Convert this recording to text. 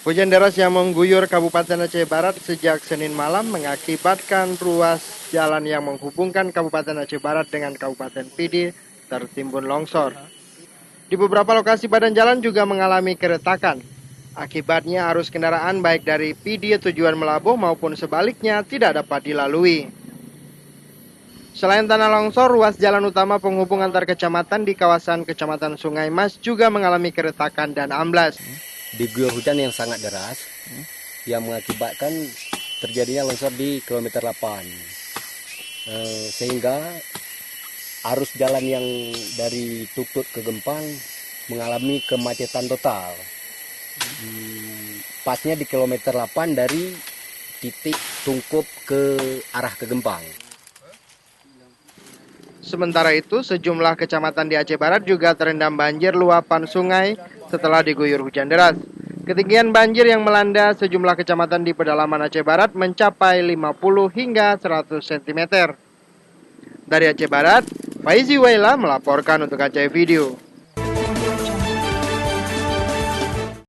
Hujan deras yang mengguyur Kabupaten Aceh Barat sejak Senin malam mengakibatkan ruas jalan yang menghubungkan Kabupaten Aceh Barat dengan Kabupaten Pidi tertimbun longsor. Di beberapa lokasi badan jalan juga mengalami keretakan. Akibatnya arus kendaraan baik dari Pidi tujuan Melabuh maupun sebaliknya tidak dapat dilalui. Selain tanah longsor, ruas jalan utama penghubung antar kecamatan di kawasan Kecamatan Sungai Mas juga mengalami keretakan dan amblas. Diguyur hujan yang sangat deras yang mengakibatkan terjadinya longsor di kilometer 8, sehingga arus jalan yang dari Tutut ke Gempang mengalami kemacetan total. Pasnya di kilometer 8 dari titik Tungkup ke arah ke Gempang. Sementara itu, sejumlah kecamatan di Aceh Barat juga terendam banjir luapan sungai setelah diguyur hujan deras. Ketinggian banjir yang melanda sejumlah kecamatan di pedalaman Aceh Barat mencapai 50 hingga 100 cm. Dari Aceh Barat, Faizi Waila melaporkan untuk Aceh Video.